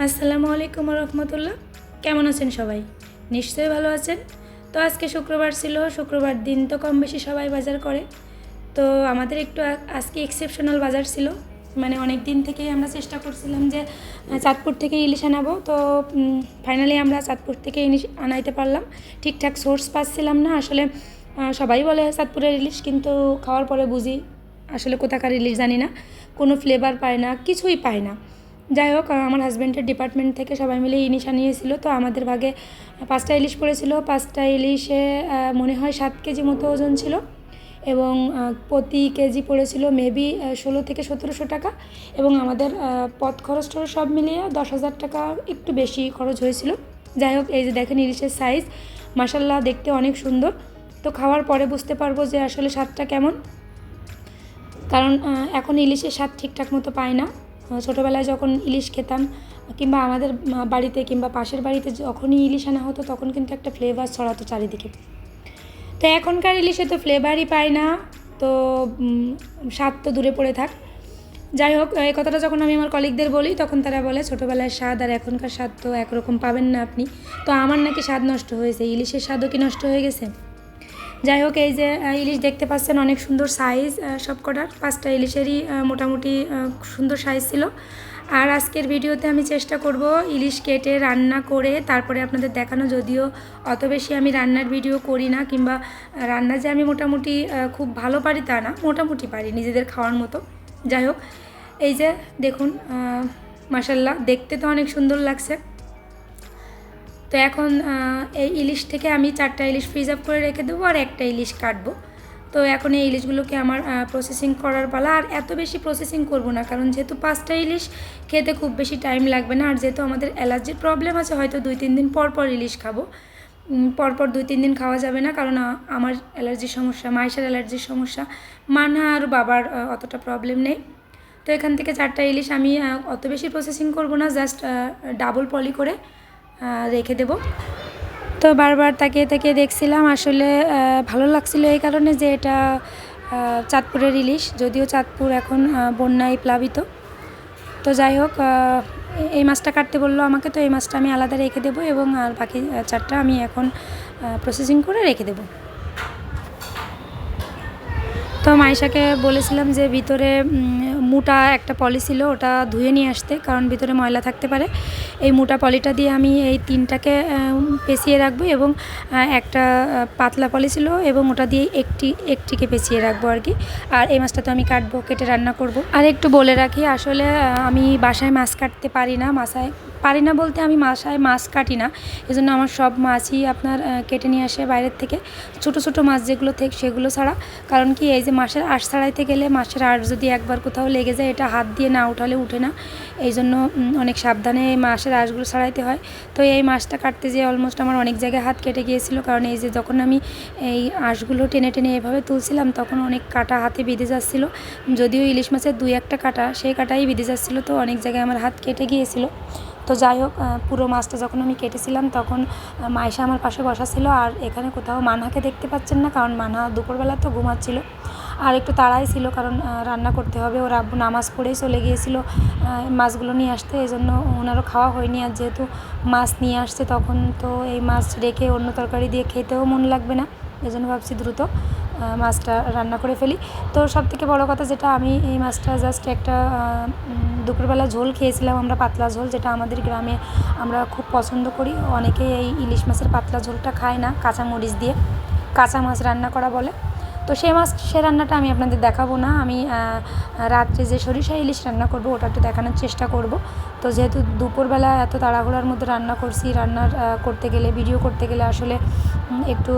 আসসালামু আলাইকুম রহমতুল্লাহ। কেমন আছেন সবাই? নিশ্চয়ই ভালো আছেন। তো আজকে শুক্রবার ছিল, শুক্রবার দিন তো কম বেশি সবাই বাজার করে। তো আমাদের একটু আজকে এক্সেপশনাল বাজার ছিল। মানে অনেক দিন থেকেই আমরা চেষ্টা করছিলাম যে চাঁদপুর থেকে ইলিশ আনাবো। তো ফাইনালি আমরা চাঁদপুর থেকে ইলিশ আনাইতে পারলাম। ঠিকঠাক সোর্স পাচ্ছিলাম না আসলে। সবাই বলে চাঁদপুরের ইলিশ, কিন্তু খাওয়ার পরে বুঝি আসলে কোথাকার ইলিশ জানি না, কোনো ফ্লেভার পায় না, কিছুই পায় না। যাই হোক, আমার হাজব্যান্ডের ডিপার্টমেন্ট থেকে সবাই মিলে ইলিশ আনিয়েছিল। তো আমাদের ভাগে 5টা ইলিশ পড়েছিল। 5টা ইলিশে মনে হয় 7 কেজি মতো ওজন ছিল, এবং প্রতি কেজি পড়েছিল মেবি 16 থেকে 1700 টাকা। এবং আমাদের পথ খরচ টরচ সব মিলিয়ে 10,000 টাকা একটু বেশি খরচ হয়েছিল। যাই হোক, এই যে দেখেন ইলিশের সাইজ, মাশাল্লাহ দেখতে অনেক সুন্দর। তো খাওয়ার পরে বুঝতে পারবো যে আসলে স্বাদটা কেমন, কারণ এখন ইলিশের স্বাদ ঠিকঠাক মতো পায় না। ছোটোবেলায় যখন ইলিশ খেতাম, কিংবা আমাদের বাড়িতে কিংবা পাশের বাড়িতে যখনই ইলিশ আনা হতো, তখন কিন্তু একটা ফ্লেভার ছড়াতো চারিদিকে। তো এখনকার ইলিশে তো ফ্লেভারই পায় না, তো স্বাদ তো দূরে পড়ে থাক। যাই হোক, এই কথাটা যখন আমি আমার কলিগদের বলি, তখন তারা বলে ছোটোবেলার স্বাদ আর এখনকার স্বাদ তো একরকম পাবেন না আপনি। তো আমার নাকি স্বাদ নষ্ট হয়েছে, ইলিশের স্বাদও কি নষ্ট হয়ে গেছে? যাই হোক, এই যে ইলিশ দেখতে পাচ্ছেন, অনেক সুন্দর সাইজ সব কটার। 5টা ইলিশেরই মোটামুটি সুন্দর সাইজ ছিল। আর আজকের ভিডিওতে আমি চেষ্টা করব ইলিশ কেটে রান্না করে তারপরে আপনাদের দেখানো। যদিও অত বেশি আমি রান্নার ভিডিও করি না, কিংবা রান্না যে আমি মোটামুটি খুব ভালো পারি তা না, মোটামুটি পারি নিজেদের খাওয়ার মতো। যাই হোক, এই যে দেখুন, মাশাল্লাহ দেখতে তো অনেক সুন্দর লাগছে। তো এখন এই ইলিশ থেকে আমি 4টা ইলিশ ফ্রিজ আপ করে রেখে দেবো, আর একটা ইলিশ কাটবো। তো এখন এই ইলিশগুলোকে আমার প্রসেসিং করার পালা। আর এত বেশি প্রসেসিং করব না, কারণ যেহেতু 5টা ইলিশ খেতে খুব বেশি টাইম লাগবে না। আর যেহেতু আমাদের অ্যালার্জির প্রবলেম আছে, হয়তো 2-3 দিন পর পর ইলিশ খাবো। পরপর 2-3 দিন খাওয়া যাবে না, কারণ আমার অ্যালার্জির সমস্যা, মায়েশার অ্যালার্জির সমস্যা, মানহা আর বাবার অতটা প্রবলেম নেই। তো এখান থেকে 4টা ইলিশ আমি অত বেশি প্রসেসিং করব না, জাস্ট ডাবল পলি করে রেখে দেব। তো বারবার তাকিয়ে তাকিয়ে দেখছিলাম, আসলে ভালো লাগছিল এই কারণে যে এটা চাঁদপুরের ইলিশ, যদিও চাঁদপুর এখন বন্যায় প্লাবিত। তো যাই হোক, এই মাছটা কাটতে বললো আমাকে, তো এই মাছটা আমি আলাদা রেখে দেবো, এবং আর বাকি 4টা আমি এখন প্রসেসিং করে রেখে দেবো। তো মাইশাকে বলেছিলাম যে ভিতরে মোটা একটা পলি ছিল, ওটা ধুয়ে নিয়ে আসতে, কারণ ভিতরে ময়লা থাকতে পারে। এই মোটা পলিটা দিয়ে আমি এই 3টাকে পেঁচিয়ে রাখবো, এবং একটা পাতলা পলি ছিল, এবং ওটা দিয়ে একটিকে পেঁচিয়ে রাখবো আর কি। আর এই মাছটা তো আমি কাটবো, কেটে রান্না করব। আর একটু বলে রাখি, আসলে আমি বাসায় মাছ কাটতে পারি না। পারি না বলতে আমি বাসায় মাছ কাটি না, এজন্য আমার সব মাছই আপনার কেটে নিয়ে আসে বাইরের থেকে, ছোটো ছোটো মাছ যেগুলো থেকে সেগুলো ছাড়া। কারণ কি, এই যে মাছের আঁশ ছাড়াইতে গেলে মাছের আঁশ যদি একবার কোথাও লেগে যায়, এটা হাত দিয়ে না উঠালে উঠে না। এই জন্য অনেক সাবধানে এই মাছের আঁশগুলো ছাড়াইতে হয়। তো এই মাছটা কাটতে যেয়ে অলমোস্ট আমার অনেক জায়গায় হাত কেটে গিয়েছিল, কারণ এই যে যখন আমি এই আঁশগুলো টেনে টেনে এভাবে তুলছিলাম, তখন অনেক কাটা হাতে বিঁধে যাচ্ছিলো। যদিও ইলিশ মাছের 2-1টা কাটা, সেই কাটাই বিঁধে যাচ্ছিলো, তো অনেক জায়গায় আমার হাত কেটে গিয়েছিলো। তো যাই হোক, পুরো মাছটা যখন আমি কেটেছিলাম, তখন মাইশা আমার পাশে বসা ছিল। আর এখানে কোথাও মানহাকে দেখতে পাচ্ছেন না, কারণ মানহা দুপুরবেলা তো ঘুমাচ্ছিল, আর একটু তাড়াই ছিল, কারণ রান্না করতে হবে। ওর আব্বু নামাজ পড়েই চলে গিয়েছিল মাছগুলো নিয়ে আসতে, এই জন্য ওনারও খাওয়া হয়নি। আর যেহেতু মাছ নিয়ে আসছে, তখন তো এই মাছ রেখে অন্য তরকারি দিয়ে খেতেও মন লাগবে না, এই জন্য ভাবছি দ্রুত মাছটা রান্না করে ফেলি। তো সবথেকে বড় কথা যেটা, আমি এই মাছটা জাস্ট একটা দুপুরবেলা ঝোল খেয়েছিলাম আমরা, পাতলা ঝোল, যেটা আমাদের গ্রামে আমরা খুব পছন্দ করি। অনেকে এই ইলিশ মাছের পাতলা ঝোলটা খায় না, কাঁচা মরিচ দিয়ে কাঁচা মাছ রান্না করা বলে। তো সে রান্নাটা আমি আপনাদের দেখাবো না। আমি রাত্রে যে সরিষা ইলিশ রান্না করব, ওটা একটু দেখানোর চেষ্টা করব। তো যেহেতু দুপুরবেলা এত তাড়াহুড়ার মধ্যে রান্না করছি, রান্নার করতে গেলে, ভিডিও করতে গেলে আসলে একটু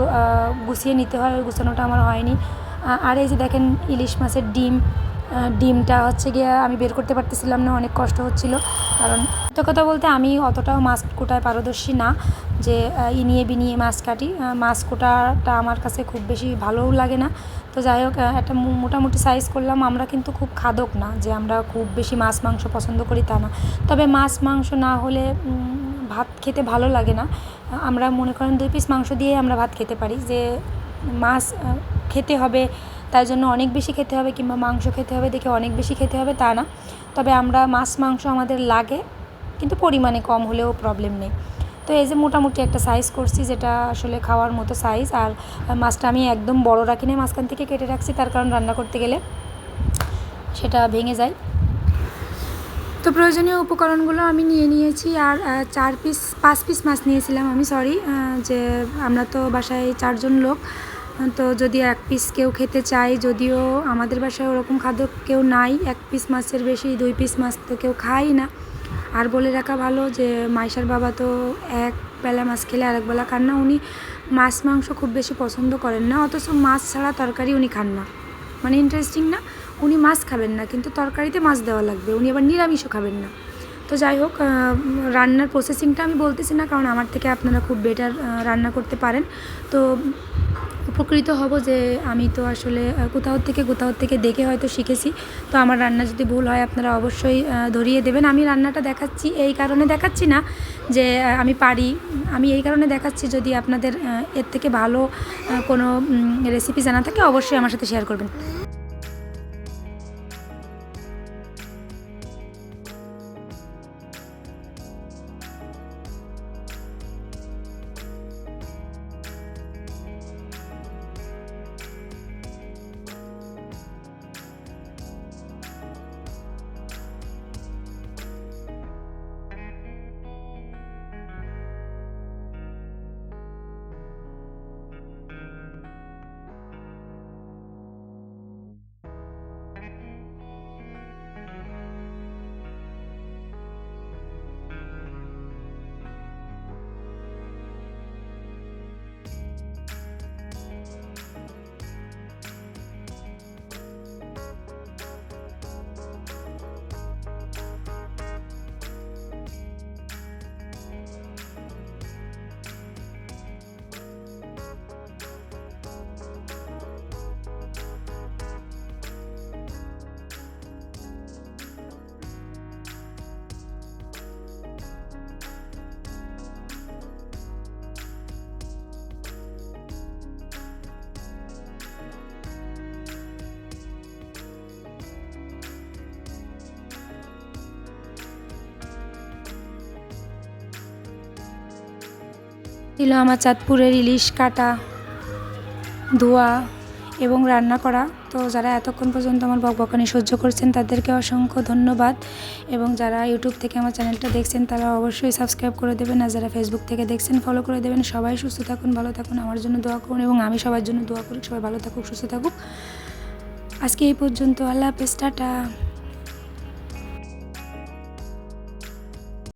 গুছিয়ে নিতে হয়, ওই গুছানোটা আমার হয়নি। আর এই যে দেখেন ইলিশ মাছের ডিমটা হচ্ছে গিয়ে আমি বের করতে পারতেছিলাম না, অনেক কষ্ট হচ্ছিল। কারণ সত্য কথা বলতে আমি অতটাও মাছ কোটায় পারদর্শী না, যে ইনিয়ে বিনিয়ে মাছ কাটি। মাছ কোটাটা আমার কাছে খুব বেশি ভালোও লাগে না। তো যাই হোক, একটা মোটামুটি সাইজ করলাম। আমরা কিন্তু খুব খাদক না, যে আমরা খুব বেশি মাছ মাংস পছন্দ করি তা না। তবে মাছ মাংস না হলে ভাত খেতে ভালো লাগে না। আমরা মনে করেন 2 পিস মাংস দিয়ে আমরা ভাত খেতে পারি, যে মাছ খেতে হবে তাই জন্য অনেক বেশি খেতে হবে, কিংবা মাংস খেতে হবে দেখে অনেক বেশি খেতে হবে তা না। তবে আমরা মাছ মাংস আমাদের লাগে, কিন্তু পরিমাণে কম হলেও প্রবলেম নেই। তো এই যে মোটামুটি একটা সাইজ করছি, যেটা আসলে খাওয়ার মতো সাইজ। আর মাছটা আমি একদম বড় রাখিনি, মাঝখান থেকে কেটে রাখছি, তার কারণ রান্না করতে গেলে সেটা ভেঙে যায়। তো প্রয়োজনীয় উপকরণগুলো আমি নিয়ে নিয়েছি। আর 5 পিস মাছ নিয়েছিলাম আমি, যে আমরা তো বাসায় 4 জন লোক। তো যদি 1 পিস কেউ খেতে চায়, যদিও আমাদের বাসায় ওরকম খাদ্য কেউ নাই, 1 পিস মাছের বেশি 2 পিস মাছ তো কেউ খায় না। আর বলে রাখা ভালো যে মাইশার বাবা তো এক বেলা মাছ খেলে আরেক বেলা খান না। উনি মাছ মাংস খুব বেশি পছন্দ করেন না, অথচ মাছ ছাড়া তরকারি উনি খান না। মানে ইন্টারেস্টিং না, উনি মাছ খাবেন না কিন্তু তরকারিতে মাছ দেওয়া লাগবে, উনি আবার নিরামিষও খাবেন না। তো যাই হোক, রান্নার প্রসেসিংটা আমি বলতেছি না, কারণ আমার থেকে আপনারা খুব বেটার রান্না করতে পারেন। তো উপকৃত হব যে আমি তো আসলে কোথাও থেকে দেখে হয়তো শিখেছি। তো আমার রান্না যদি ভুল হয় আপনারা অবশ্যই ধরিয়ে দেবেন। আমি রান্নাটা দেখাচ্ছি এই কারণে দেখাচ্ছি না যে আমি পারি, আমি এই কারণে দেখাচ্ছি যদি আপনাদের এর থেকে ভালো কোনো রেসিপি জানা থাকে অবশ্যই আমার সাথে শেয়ার করবেন। ছিল আমার চাঁদপুরের ইলিশ কাটা, ধোয়া এবং রান্না করা। তো যারা এতক্ষণ পর্যন্ত আমার বকবকানি সহ্য করছেন তাদেরকে অসংখ্য ধন্যবাদ। এবং যারা ইউটিউব থেকে আমার চ্যানেলটা দেখছেন তারা অবশ্যই সাবস্ক্রাইব করে দেবেন, আর যারা ফেসবুক থেকে দেখছেন ফলো করে দেবেন। সবাই সুস্থ থাকুন, ভালো থাকুন, আমার জন্য দোয়া করুন এবং আমি সবার জন্য দোয়া করি। সবাই ভালো থাকুক, সুস্থ থাকুক। আজকে এই পর্যন্ত। আল্লাহ হাফেজ, টাটা।